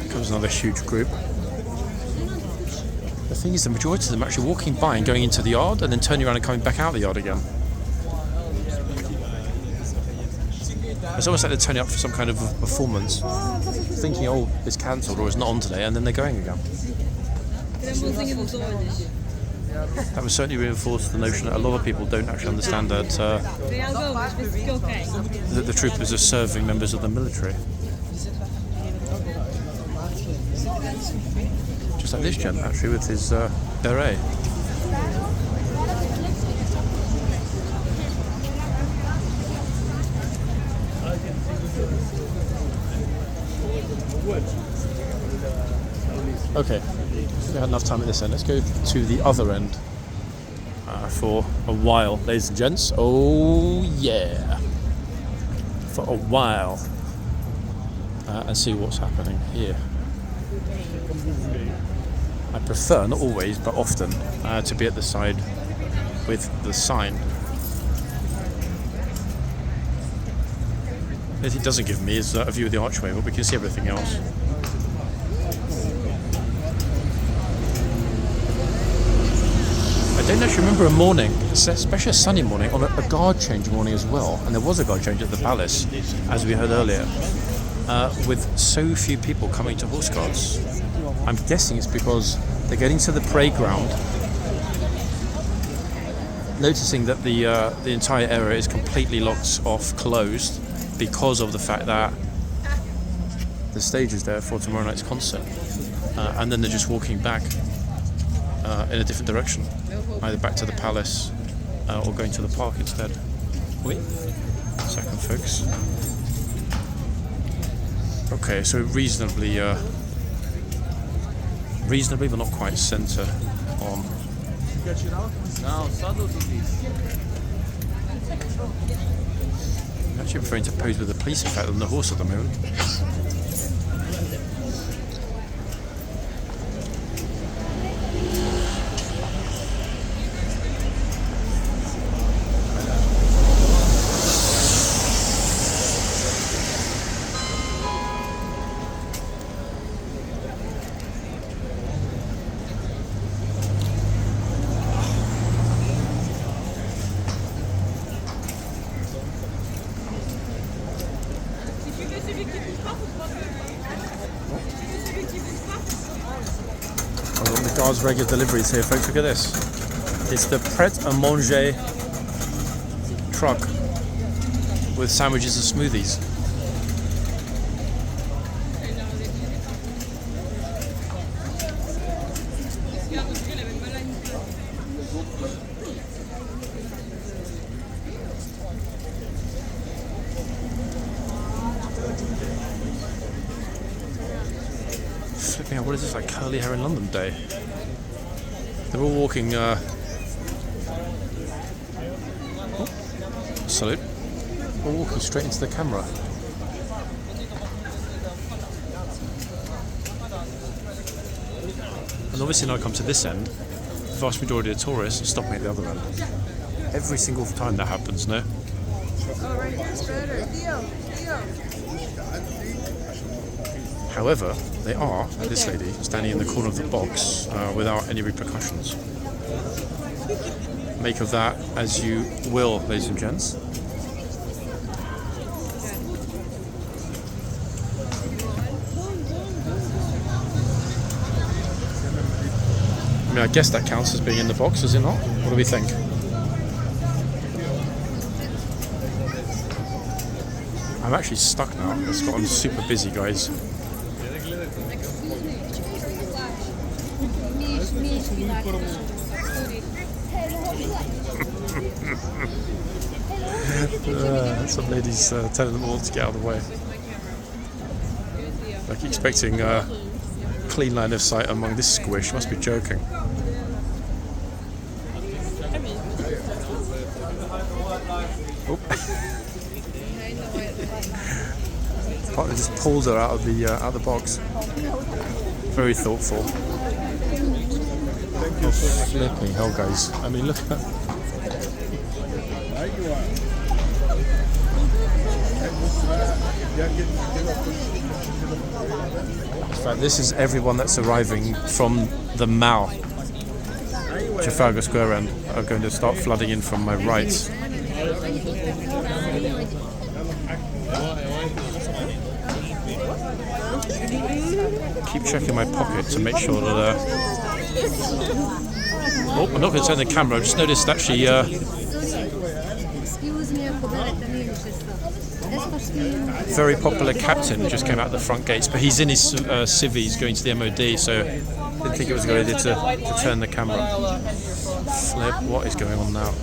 Comes another huge group. The thing is, the majority of them are actually walking by and going into the yard and then turning around and coming back out the yard again. It's almost like they're turning up for some kind of performance, thinking, oh, it's cancelled or it's not on today, and then they're going again. That would certainly reinforce the notion that a lot of people don't actually understand that the troopers are serving members of the military. Just like this gent, actually, with his beret. Okay, we had enough time at this end. Let's go to the other end for a while, ladies and gents. Oh yeah, for a while, and see what's happening here. I prefer, not always, but often, to be at the side with the sign. What it doesn't give me is a view of the archway, but we can see everything else. I don't actually remember a morning, especially a sunny morning, on a guard change morning as well. And there was a guard change at the palace, as we heard earlier, with so few people coming to horse guards. I'm guessing it's because they're getting to the parade ground, noticing that the entire area is completely locked off, closed, because of the fact that the stage is there for tomorrow night's concert, and then they're just walking back in a different direction, either back to the palace or going to the park instead. Wait, second, folks. Okay, so reasonably, but not quite centre on. I'm actually preferring to pose with the police effect than the horse at the moment. Regular deliveries here, folks. Look at this. It's the pret-a-manger truck with sandwiches and smoothies. Flipping out, what is this, like curly hair in London day? They're all walking, salute, all walking straight into the camera. And obviously now I come to this end, the vast majority of tourists are stopping at the other end. Every single time that happens, no? However, they are, like this lady, standing in the corner of the box without any repercussions. Make of that as you will, ladies and gents. I mean, I guess that counts as being in the box, does it not? What do we think? I'm actually stuck now. It's gotten super busy, guys. Some ladies telling them all to get out of the way. Like expecting a clean line of sight among this squish. Must be joking. Oh. Partner just pulled her out of the box. Very thoughtful. Oh, flipping hell, guys. I mean, look at... In fact, this is everyone that's arriving from the Mall. Trafalgar Square end are going to start flooding in from my right. Keep checking my pocket to make sure that... Oh, I'm not going to turn the camera. I just noticed actually... very popular captain just came out the front gates, but he's in his civvies going to the MOD, so didn't think it was a good idea to turn the camera. Flip, what is going on now?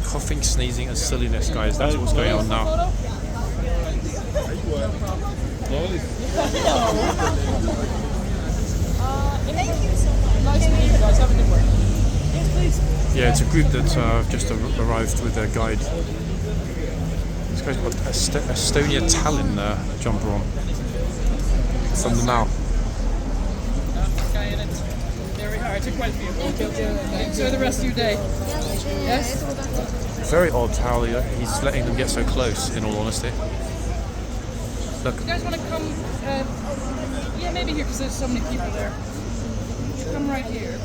Coughing, sneezing and silliness, guys, that's what's going on now. Yeah, it's a group that just arrived with their guide. This guy's got Estonia Tallinn jumper on from the Mall. There we are. I took quite a few. Enjoy the rest of your day. Yes? Very odd how he's letting them get so close, in all honesty. Look. You guys want to come? Yeah, maybe here because there's so many people there. Come right here.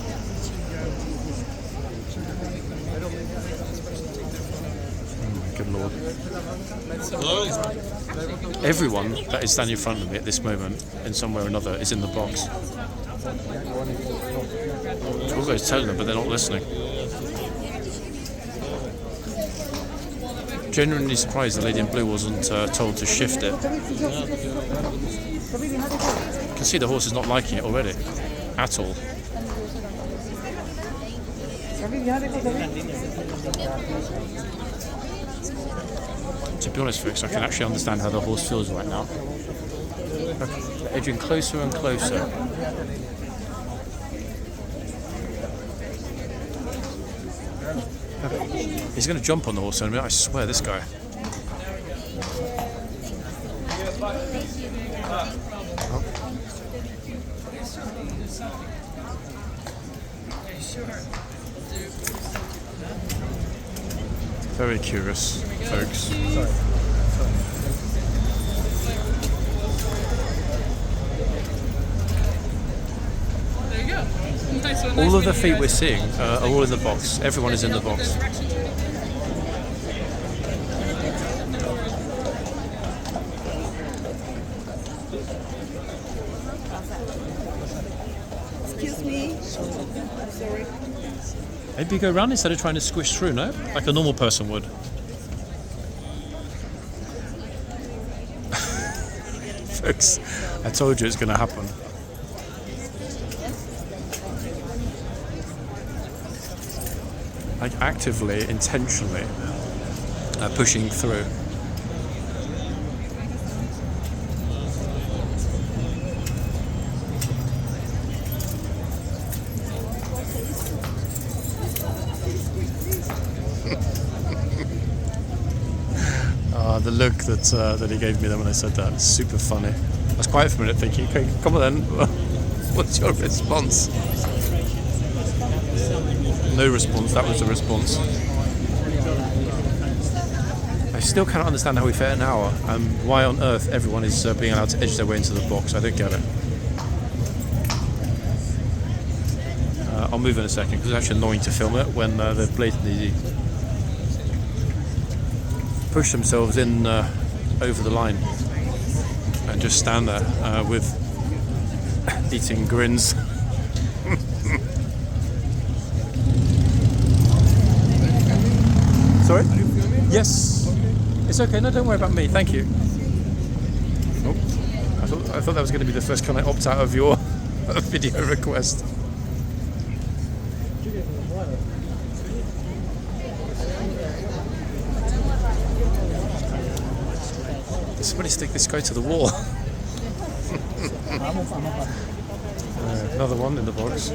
Good lord. Everyone that is standing in front of me at this moment, in some way or another, is in the box. All guys telling them, but they're not listening. Genuinely surprised the lady in blue wasn't told to shift it. You can see the horse is not liking it already, at all. To be honest, folks, I can actually understand how the horse feels right now. They're edging closer and closer. He's going to jump on the horse in a minute, I swear, this guy. Oh. Very curious, folks. There you go. Nice one. All of the feet we're seeing are all in the box. Everyone is in the box. Excuse me. Sorry. Maybe go around instead of trying to squish through, no? Like a normal person would. Folks, I told you it's going to happen. Like actively, intentionally pushing through. The look that he gave me then when I said that, super funny. I was quiet for a minute thinking, okay, come on then, what's your response? No response, that was the response. I still cannot understand how we fit an hour and why on earth everyone is being allowed to edge their way into the box. I don't get it. I'll move in a second because it's actually annoying to film it when they've blatantly push themselves in over the line and just stand there with eating grins. Sorry? Yes. It's okay. No, don't worry about me. Thank you. Oh, I thought that was going to be the first kind of opt out of your video request. Somebody stick this guy to the wall. Another one in the box.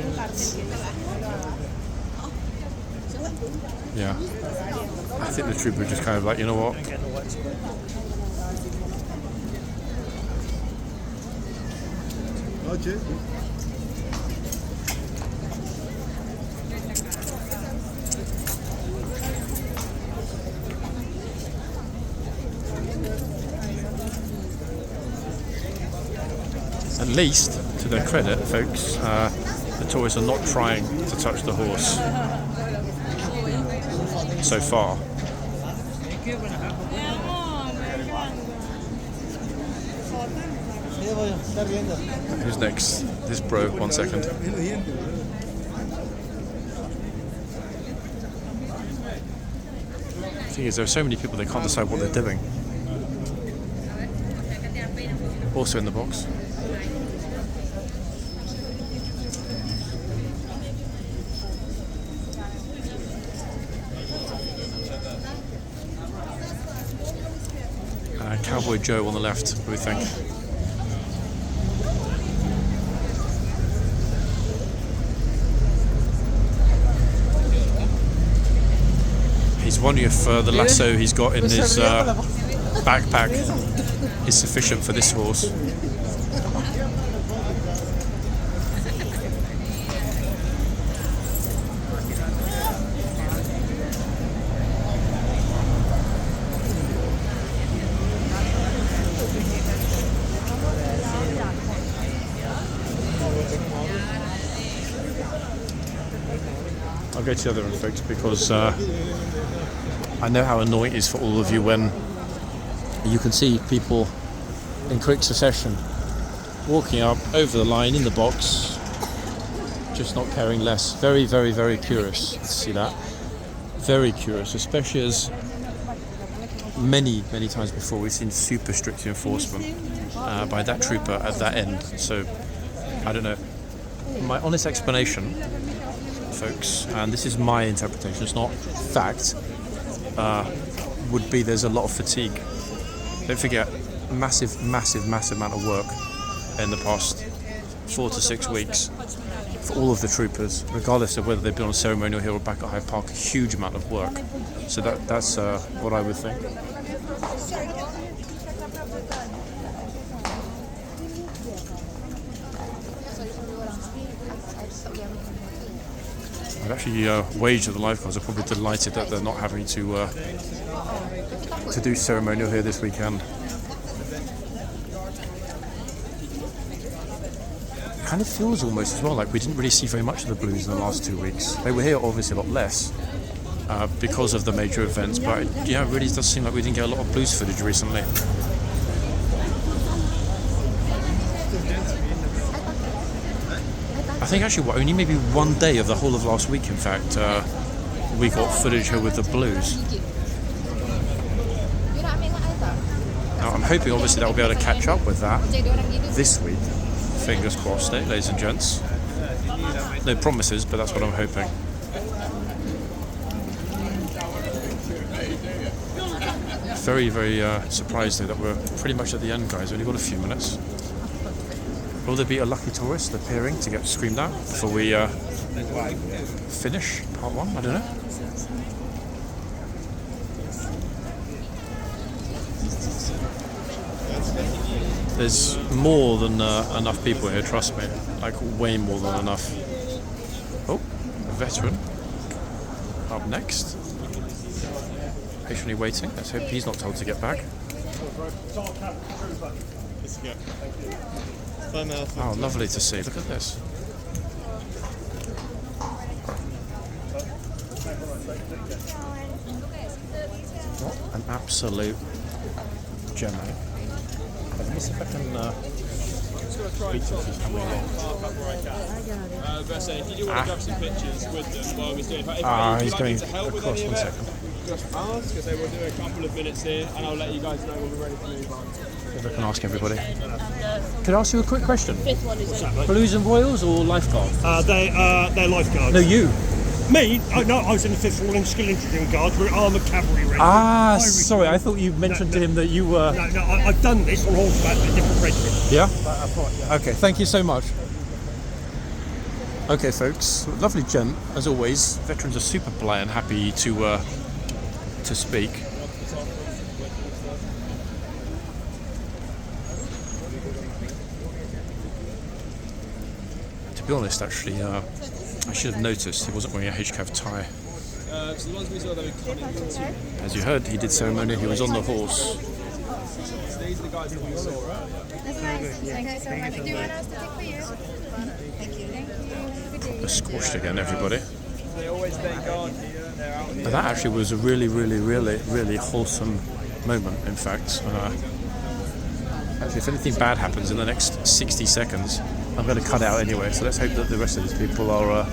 Yeah. I think the trooper just kind of like, you know what? least, to their credit, folks, the tourists are not trying to touch the horse so far. Who's next? This bro, 1 second. The thing is, there are so many people they can't decide what they're doing. Also in the box. Cowboy Joe on the left, what do we think? He's wondering if the lasso he's got in his backpack is sufficient for this horse. I'll go to the other one, folks, because I know how annoying it is for all of you when you can see people in quick succession walking up over the line in the box, just not caring less. Very, very, very curious to see that. Very curious, especially as many times before we've seen super strict enforcement by that trooper at that end. So, I don't know. My honest explanation, folks, and this is my interpretation, it's not fact, would be there's a lot of fatigue. Don't forget, massive amount of work in the past 4 to 6 weeks for all of the troopers, regardless of whether they've been on ceremonial hill or back at Hyde Park. A huge amount of work. So that's what I would think. I'd actually wager the lifeguards are probably delighted that they're not having to do ceremonial here this weekend. It kind of feels almost as well like we didn't really see very much of the Blues in the last 2 weeks. They were here obviously a lot less because of the major events, but yeah, it really does seem like we didn't get a lot of Blues footage recently. I think actually only maybe one day of the whole of last week, in fact, we got footage here with the Blues. Now I'm hoping obviously that we'll be able to catch up with that this week. Fingers crossed, ladies and gents. No promises, but that's what I'm hoping. Very, very surprised though that we're pretty much at the end, guys. We've only got a few minutes. Will there be a lucky tourist appearing to get screamed at before we finish part 1? I don't know. There's more than enough people here, trust me. Like, way more than enough. Oh, a veteran. Up next. Patiently waiting. Let's hope he's not told to get back. Oh, lovely to see. Look at this. What an absolute gem. Let me see if I can speak to him if he's coming along. If you do want to grab some pictures with them while we're doing it, He's going across, 1 second. Just ask, because they will do a couple of minutes here, and I'll let you guys know when we're ready to move on. If I can ask everybody. Could I ask you a quick question? Blues and Royals or lifeguard? They're lifeguards. No, you. Me? Oh, no, I was in the 5th Royal Skill Infantry Guards. We're armoured cavalry regiment. Sorry, I thought you mentioned to him that you were... No, I've done this on horseback with different regiments. Yeah? That's right, yeah. Okay, thank you so much. Okay, folks, lovely gent, as always. Veterans are super polite and happy to speak. To be honest, actually, I should have noticed he wasn't wearing a HCAV tie. So the ones we saw, they were coming. As you heard, he did ceremony. He was on the horse These are the guys that we saw earlier. That's nice. Thank you so much. Do you want us to take for you? Thank you. Thank you. Have a good day. They're squashed again, everybody. They always stay guard here. They're out here. But that actually was a really, really, really, really wholesome moment, in fact. Actually, if anything bad happens in the next 60 seconds, I'm going to cut out anyway, so let's hope that the rest of these people are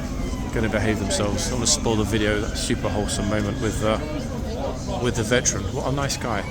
going to behave themselves. I don't want to spoil the video, that super wholesome moment with the veteran. What a nice guy.